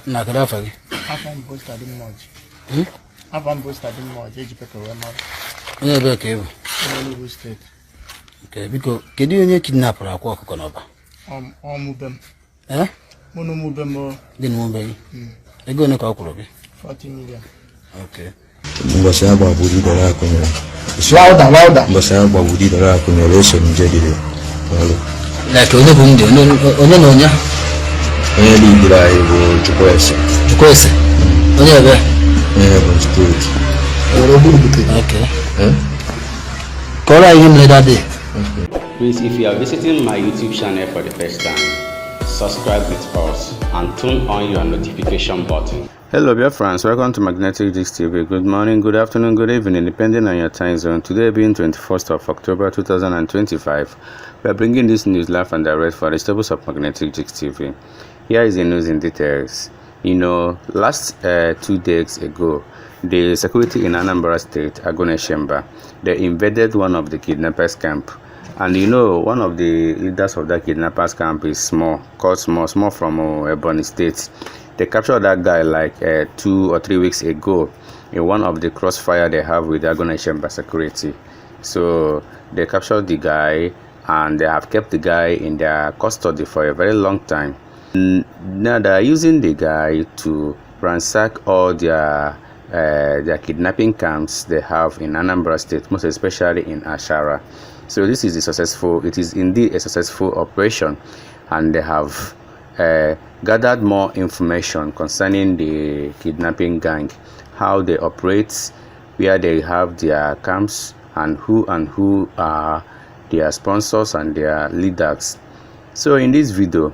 Na kada fagi. Afan posta di moji. Afan posta di moji eji peke we mara. Onye be ka ebu. Nollywood state. Okay, biko kedu onye kidnapper akwa ọkụkọ n'ọba? Mubem. Eh? Mono mubem o. Dị n'ụmụ gị. Ego one ka ọ kwụrụ gị? 40 million. Okay. Mbọsị agba budi dara akụnyere. Louder. Mbọsị agba budi dara akụnyere eso nje dịrị. Like onye bụ ndị onye na onye? Onye lidiri anyị bụ Chukwuese. Chukwuese? Onye ebe? Onye bụ steeti. Okay. Kọrọ anyị mere that day. Please, if you are visiting my YouTube channel for the first time, subscribe with us and turn on your notification button. Hello, dear friends. Welcome to Magnetic Gist TV. Good morning, good afternoon, good evening, depending on your time zone. Today being 21st of October 2025, we are bringing this news live and direct for the stables of Magnetic Gist TV. Here is the news in details. You know, last 2 days ago, the security in Anambra State, Aguneshemba, they invaded one of the kidnappers' camp. And you know, one of the leaders of that kidnappers' camp is small from Ebonyi State. They captured that guy like 2 or 3 weeks ago in one of the crossfire they have with Aguneshemba security. So they captured the guy and they have kept the guy in their custody for a very long time. Now they are using the guy to ransack all their kidnapping camps they have in Anambra State, most especially in Ashara. So this is it is indeed a successful operation, and they have gathered more information concerning the kidnapping gang, how they operate, where they have their camps, and who are their sponsors and their leaders. So in this video,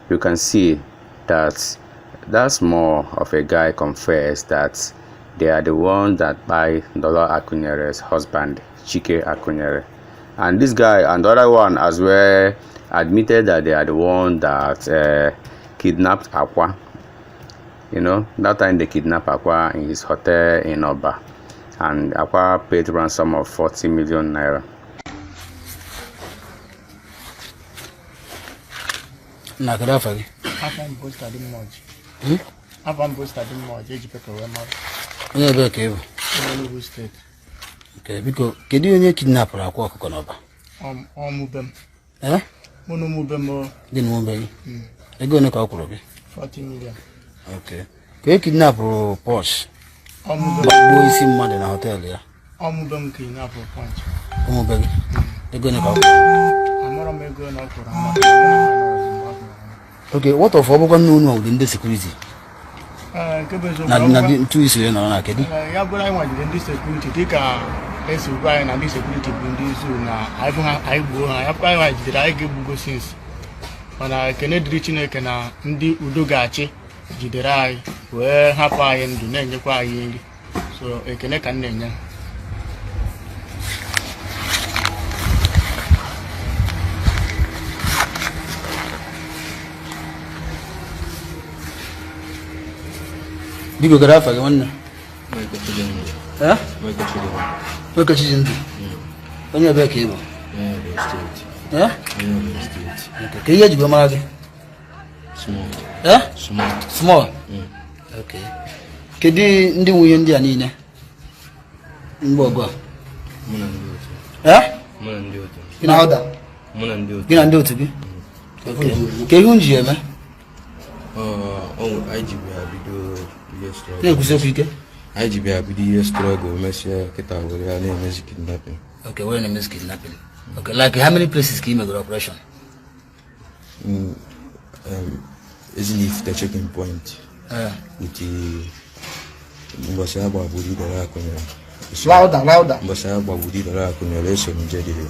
you can see that that's more of a guy confessed that they are the one that buy Dollar Akunyele's husband, CHIKE Akunyili. And this guy and the other one as well admitted that they are the one that kidnapped AKWA. You know, that time they kidnapped AKWA in his hotel in Oba, and AKWA paid ransom of 40 million naira. Na kada fagi. Afan posta di moji. Afan posta di moji eji peke we mara. Onye ebe ka ebu. Nollywood state. Okay, biko kedu onye kidnapper akwa ọkụkọ n'ọba? Mubem. Eh? Mono mubem o. Dị n'ụmụ gị. Ego one ka ọ kwụrụ gị? 40 million. Okay. Ka e kidnapper Porsche. Mubem. Gbagbuo isi mmadụ na hotel ya. Mubem kidnapper punch. Ụmụ gị. Ego one ka ọ kwụrụ? Amara m ego na ọ kwụrụ. Okay, what of ọbụkwa nnụnụ ọgụdị ndị security? Na ntu isi ya nọ na kedu? Ya bụrụ anyị nwajiri ndị security dịka esi ugwu anyị na ndị security bụ ndị izu na anyị gbuo ha. Ya bụrụ anyị nwajidere anyị ga-egbugo since. Mana ekene dịrị Chineke na ndị udo ga-achị jidere anyị wee hapụ anyị ndụ na-enyekwa anyị nri. So ekene ka m na-enye. Biko kada afa gị nwanne? Eh? Nwoke Chijindu. Onye ebe ka ị bụ? Eh? Ka ihe ejigbo mara gị? Eh? Small. Okay. Kedu ndị nwunye ndị a niile? Mgbe ọgụ a? Eh? Gị na ọda? Gị na ndị otu gị? Okay. Ka ihe nji eme? Okay, we're in a kidnapping. Okay, like how many places came into operation? Isn't it the checking point? With the Mbọsị agba budi dara akụnyere. Louder. Mbọsị agba budi dara akụnyere eso nje dịrị.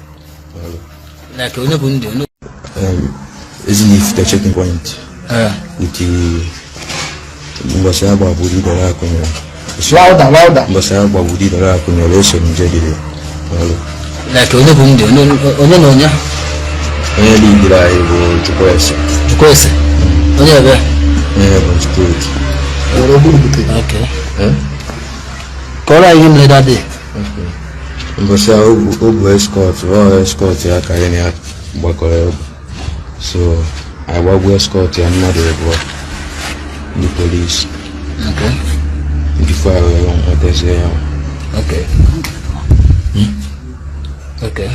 Like onye bụ ndị onye? Isn't it the checking point? With the Mbọsị agba budi dara akụnyere. Louder. Mbọsị agba budi dara akụnyere eso nje dịrị. Like onye bụ ndị onye na onye? Onye lidiri anyị bụ Chukwuese. Chukwuese? Onye ebe? Onye bụ steeti. Okay. Kọrọ anyị mere that day. Mbọsị obu escort ya ka anyị na gbakọrọ egwu. So I gbagbuo escort ya mmadụ abụọ. the police. Okay. Before I went to say, okay. Okay. Okay.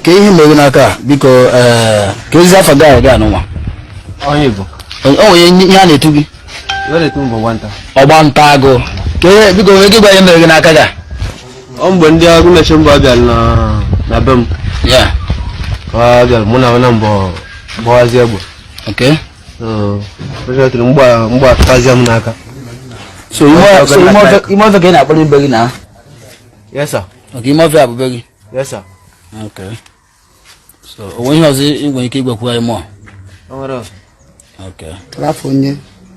Ke ihe mere n'aka biko ka ezi afọ ga n'ụwa. Onye Igbo. Onye ya na-etu gị. Ya na-etu mbọ nwanta. Ọgba nta agụ. Ke biko onye gị gwa ihe mere gị n'aka ga. Ọ mgbe ndị agụ na-eche mbọ abịa na be m. Yeah. Abịa mụ na mbọ gbọwazi egbe. Okay. Ọjọọ tiri mgba atụtazi m n'aka. So ime ofe ka ị na-akpọrọ ibe gị na? Yes sir. Okay, ime ofe abụbe gị? Yes sir. Okay. So onwe ihe ọzọ ị nwere ike ịgwakwu anyị mụọ? Okay. Trafo onye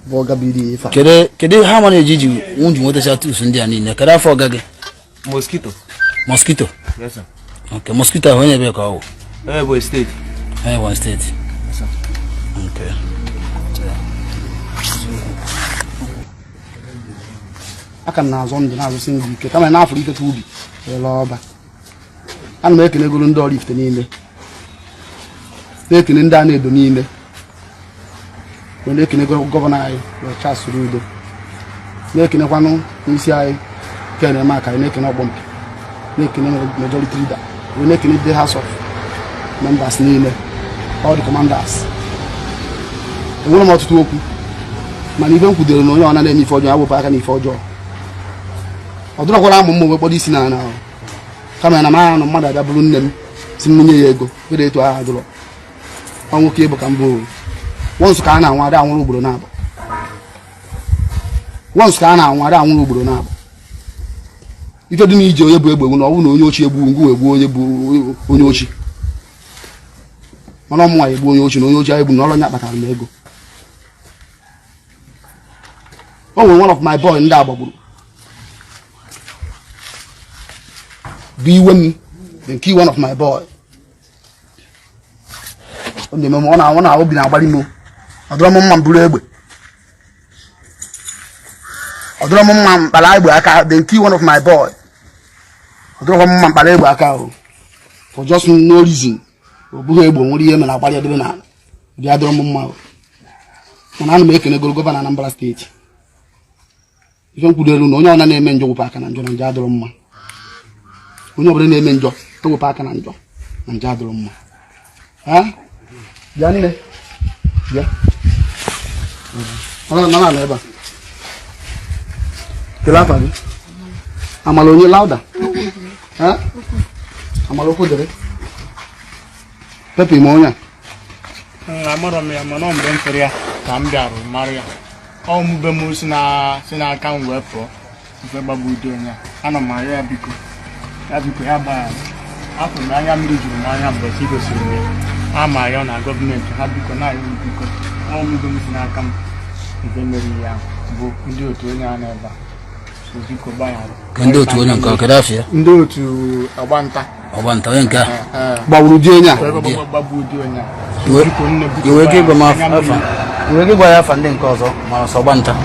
bụ ọgabiri ife. Kedu ha mana ejiji nwunju nwetacha tools ndị a niile? Kedu afọ ọga gị? Mosquito? Yes sir. Okay, mosquito ahụ onye ebe ka ọ bụ? Ebonyi State. Ebonyi State. Yes sir. Okay. Aka m na-azọ ndụ na-azụsi ndụ ike kama na-afụrụ iketa ubi ele ọba. Ana m ekene golu ndị ọrụ ifite niile, na-ekene ndị a na-edo niile, na-ekene gọvanọ anyị Charles Udo, na-ekenekwanụ n'isi anyị Ken Emeka, na-ekene ọgbọmpi, na-ekene majority leader, na-ekene the House of Members niile, all the commanders. Enwere m ọtụtụ okwu mana ife m kwudere na onye ọ na-eme ife ọjọọ ya wepụ aka n'ife ọjọọ. Ọ dụrọkwara amụ mma wekpọrọ isi na ahụ kama na mara na mmadụ abịa bụrụ nne m si m nye ya ego were etu aha dụrọ ọ nwoke ịbụ ka mbụ wọnsụ ka a na-anwụ ada anwụrụ ugboro na-abụ ife dị n'ije onye bụ egbe na ọ bụ na onye ochi egbu ngwu egbu onye bụ onye ochi mana ọmụnwa egbu onye ochi na onye ochi egbu na ọrụ onye akpatara m ego. O nwere one of my boy ndị agbagburu bụ iwe m the key one of my boy ọ na obi na-agbali m ọdụrọ m mma mburu egbe ọdụrọ m mma mkpara egbe aka the key one of my boy ọdụrọ m mma mkpara egbe aka for just no reason ọ bụghị egbe nwere ihe mere agbali edebe na bịa dụrọ m mma mana ana m ekene gọvanọ Anambra steeti ife nkwudelu na onye ọbụla na-eme njọ wụpụ aka na njọ na njọ adịrọ mma. Onye ọbụla na-eme njọ towepụ aka na njọ na njọ adịrọ mma. Bịa nne bịa na ebe a kele afa gị amala onye lauda amala okwu dere pepe ime onye a amara m ya mana ọ mgbe m fere ya ka m bịarụ mara ya ọ mụbe m si n'aka m wee pụọ mfe gbagbu ụdị onye ana m arịọ ya biko ya gbaa afọ m anya mmiri juru m anya mgbe chi gosiri m ya ama ya na gọọmenti ha biko na-arịọ m biko ọ mụbe m si n'aka m nke mere ya bụ ndị otu onye a na-ebe a biko gbaghara. Ndị otu onye nke ọkada afịa? Ndị otu ọgbanta onye nke a gbagburu di onye a gbagbu ụdị onye a iwe gị gwa ya afa ndị nke ọzọ ma ọsọ gbanta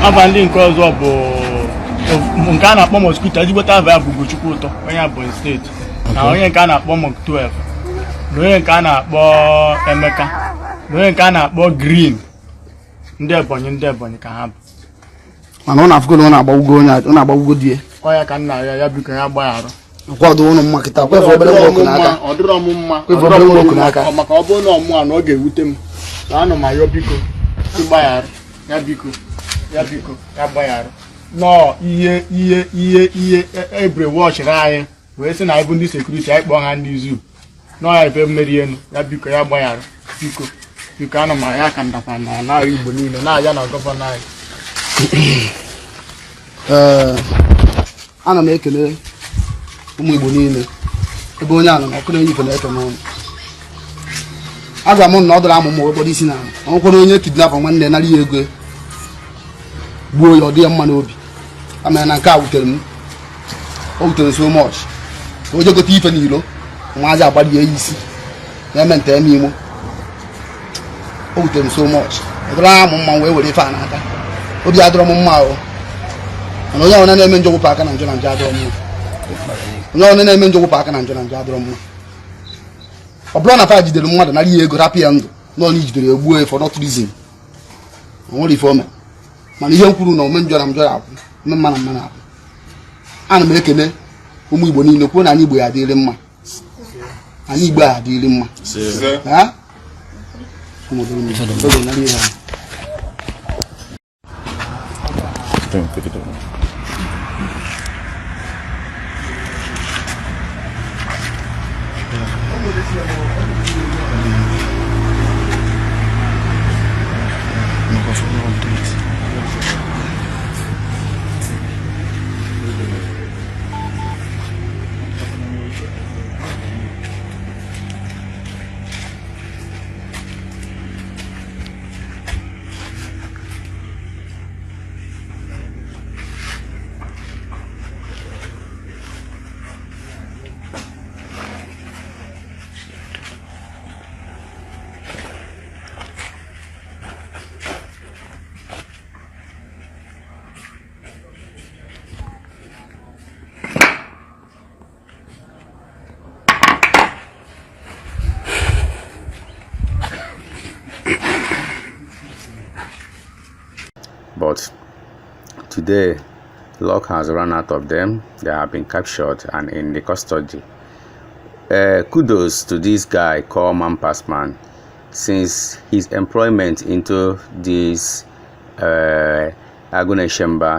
afa ndị nke ọzọ bụ nke a na-akpọ mosquito ezigbote afa ya bụ Ugochukwu ụtọ onye Ebonyi steeti na onye nke a na-akpọ Mok 12 na onye nke a na-akpọ Emeka na onye nke a na-akpọ Green. Ndị Ebonyi ka ha bụ mana ọ na-afụgo na ọ na-agbagbugo die ọ ya ka nna ya biko ya gbagharụ akwado ụnụ mma kịta kwefe obere nwoke n'aka ọ dịrọ m mma maka ọ bụrụ na ọmụa na ọ ga-ewute m na anụ ma yọ biko ịgbagharụ ya biko ya gbagharụ nọọ ihe ebre wọchịrị anyị wee sị na anyị bụ ndị sekuriti anyị kpọọ ha ndị zoo nọọ ya ebe mmeri elu ya biko ya gbagharụ biko anụ ma ya ka ndakwa na n'ahụ Igbo niile na-aja na gọvanọ anyị. Ana m ekele ụmụ Igbo niile ebe onye a nọ na ọkụ na-enye ife na-eke n'ọnụ. Agwa m na ọ dọrọ amụ m wekpọrọ isi na ọnwụkwara onye kidnapper nwanne narị ya ego gbuo ya ọ dị ya mma n'obi ama na nke a wutere m o wutere so much o je gote ife n'ilo nwaazị agbali ya isi ya mente eme imo o wutere so much edra mụ mma wee were ife a n'aka obi adọrọ m mma o mana onye ọna na-eme njọ wụpụ aka na njọ na njọ adọrọ mma onye ọna na-eme njọ wụpụ aka na njọ na njọ adọrọ mma ọ bụrụ na fa jidere mmadụ nara ihe ego rapụ ya ndụ nọ na ijidere egbuo for not reason o nwere ife ome mana ihe m kwuru na ome njọ na njọ ya akwụ ome mma na mma na akwụ ana m ekele ụmụ Igbo niile kwuo na anyị Igbo ya adịrị mma anyị Igbo ya adịrị mma ha But today, luck has run out of them. They have been captured and in the custody. Kudos to this guy called Man Pass Man, since his employment into this AKUNYILI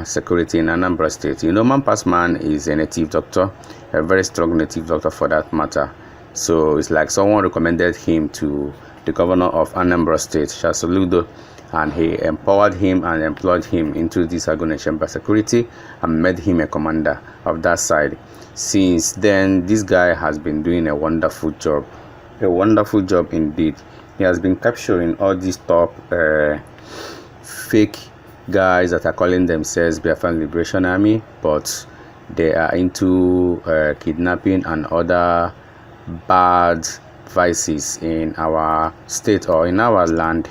security in Anambra State. You know, Man Pass Man is a native doctor, a very strong native doctor for that matter. So it's like someone recommended him to the governor of Anambra State, Shasoludo, and he empowered him and employed him into this AKUNYILI security and made him a commander of that side. Since then, this guy has been doing a wonderful job indeed. He has been capturing all these top fake guys that are calling themselves Biafra Liberation Army, but they are into kidnapping and other bad vices in our state or in our land.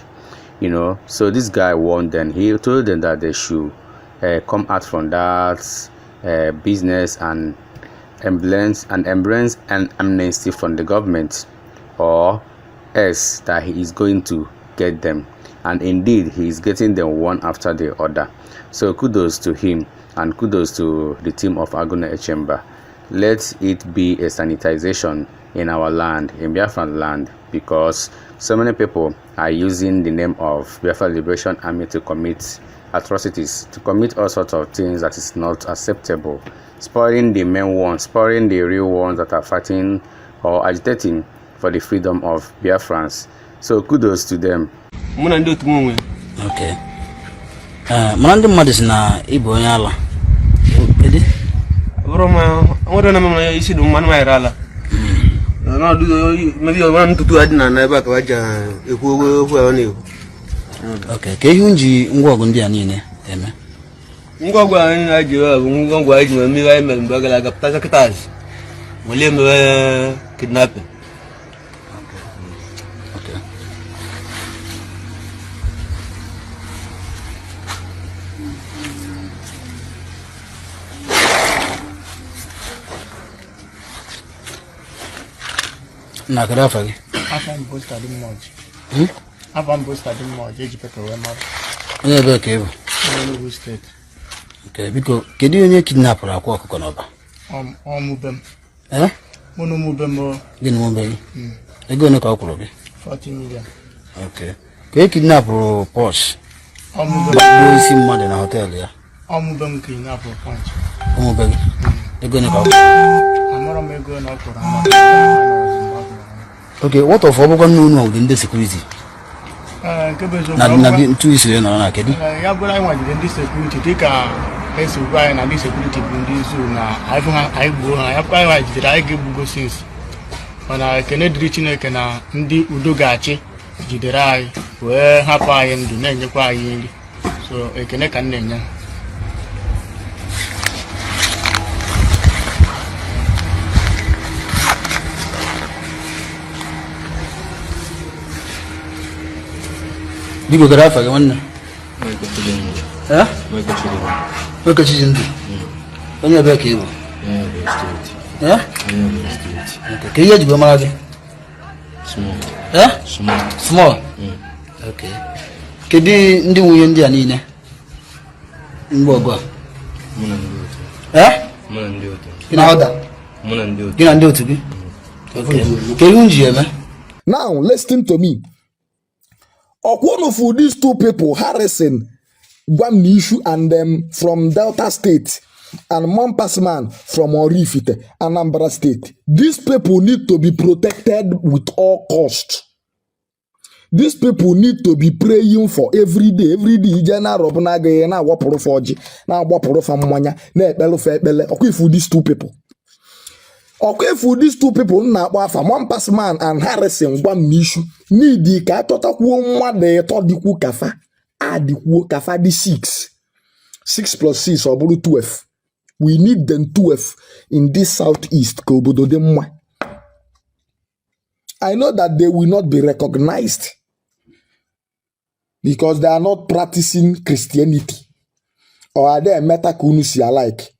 You know, so this guy warned them. He told them that they should come out from that business and embrace an amnesty from the government, or else that he is going to get them. And indeed, he is getting them one after the other. So kudos to him and kudos to the team of AKUNYILI. Let it be a sanitization in our land, in Biafra land, because so many people are using the name of Biafra Liberation Army to commit atrocities, to commit all sorts of things that is not acceptable, spoiling the main ones, spoiling the real ones that are fighting or agitating for the freedom of Biafrans. So kudos to them. Okay. Manandi mmadụ na Igbo onye ala. Edi? Broma, odo na mama isi dum manu ala. Na do maybe one tutu adina na ebe ka waja ekwu oni. Okay, ke ihe nji ngwọgụ ndị a niile eme. Ngwọgụ anyị na-eji bụ ngwọgụ anyị ji mmiri anyị mere mgbe gara aga pụta kịtazi. Wole mere kidnapping. Okay. Na kada fagi. Afan bosta di moji. Afan bosta di moji eji pepe we mara. Onye ebe ka ebo. Nollywood state. Okay, biko kedu onye kidnapper akwa ọkụkọ n'ọba? Mubem. Eh? Mono mubem o. Gịnị mụ mbe? Ego ne ka ọ kwụrụ gị? 40 million. Okay. Ka kidnapper Porsche. Mubem. Bụ isi mmadụ na hotel ya. Mubem kidnapper punch. Mubem. Ego ne ka ọ kwụrụ? Amara m ego na ọ kwụrụ amara. Okay, what of ọbụkwa nnụnụ ọdị ndị security? Na dị ntu isiri nọ na kedu? Ya bụrụ anyị nwajiri ndị security dịka esi ugwu anyị na ndị security bụ ndị izu na anyị gbuo ha. Ya bụrụ anyị nwajidere anyị ga-egbugo since. Mana ekene dịrị Chineke na ndị udo ga-achị jidere anyị wee hapụ anyị ndụ na-enyekwa anyị nri. So ekene ka m na-enye. Bigo Garafa, the one. Eh? Wake a chicken. When you're back here. Yeah? Okay, you go, Marty. Small. Eh? Small. Okay. Kedi ndi uyendi anine. Ngogwa. Eh? Ina oda. Ina ndio tubi. Okay. Kelunji eme. Now listen to me. One of these two people, Harrison, one issue and them from Delta State, and Mampasman from Orifite, Anambra State. These people need to be protected with all cost. These people need to be praying for every day. Every day, na robuna ge na waporo foji, na waporo famanya, na ebelo fe ebele. Okay, for these two people. Okay, for these two people, na wafa Mampasman and Harrison one issue. Need the katota kuwa de todiku kafa. Adikwo kafa di 6. 6 plus 6 or 12. We need them 12 in this southeast. I know that they will not be recognized because they are not practicing Christianity. Or are they metakunusi alike?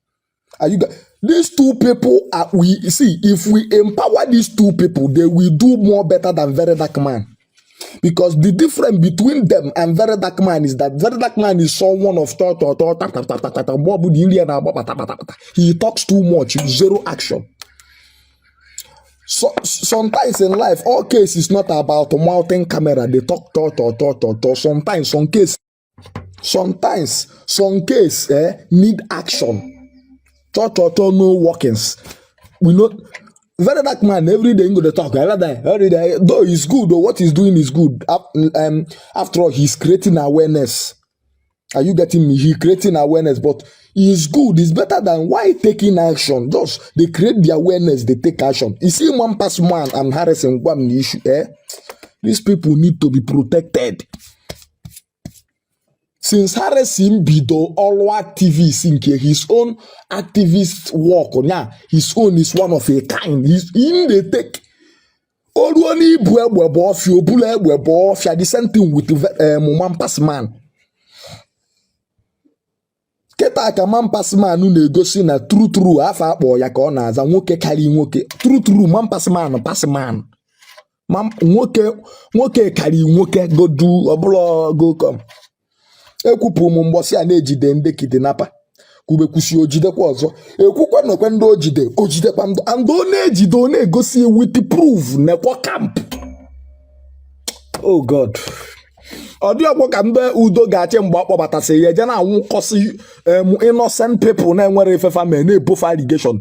Are you these two people are we see if we empower these two people, they will do more better than Very Dark Man. Because the difference between them and Very Dark Man is that Very Dark Man is someone of thought. He talks too much, zero action. So sometimes in life, all case is not about a mountain camera. They talk. Sometimes some case need action. No workings. We know. Very Dark Man every day go to talk every day. Though it's good, though what he's doing is good. After all, he's creating awareness. Are you getting me? He's creating awareness, but it's good. It's better than why taking action. Just they create the awareness, they take action. You see, Mampasman and Harrison one issue. These people need to be protected. Since Harrison Bido all activists in his own activist work, his own is one of a kind. He's in the take. All one the same thing with Mampasman. Keta ka Mampasman na-egosi na true afa akpọ ya ka ọ na-aza nwoke kari nwoke. True Mampasman passman. Nwoke kari nwoke go do obolo go come. Ekwupu m mgbọsị a na-ejide ndị kidnapper kubekwusi ojidekwa ọzọ ekwukwa nọkwa ndị ojidekwa ndụ and ọ na-ejide ọ na-egosi with proof nekwa camp. Oh God. Ọ dị ọkwa ka mbe udo ga-achị mgbe ọkpọbatasị ya je na-anwụ kọsị innocent people na-enwere ifefa ma na-ebofe allegation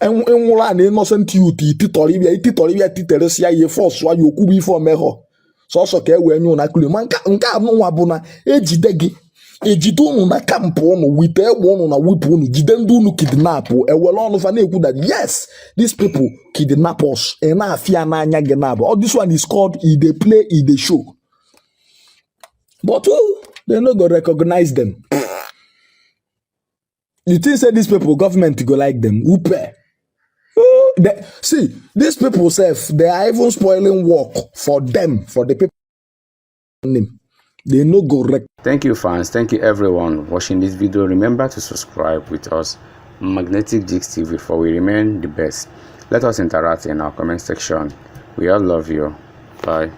enwụrụ a na innocent youth ititọrịbịa titeresi ya ihe fọsụ ya okwubu ife omehọ sọsọ ka e wee nye ụna kuli ma nke anụnwa bụ na ejide unu na kampụ unu wite egbe unu na wipụ unu jide ndị unu kidnapụ ewere ọnụ fa na-ekwu that yes these people kidnap us na-afịa n'anya gị na-abụ all this one is called e dey play e dey show but they no go recognize them. You think say these people government go like them? Upe. See, these people they are even spoiling work for them, for the people. They no go rec. Thank you, fans. Thank you, everyone watching this video. Remember to subscribe with us, Magnetic Jigs TV, for we remain the best. Let us interact in our comment section. We all love you. Bye.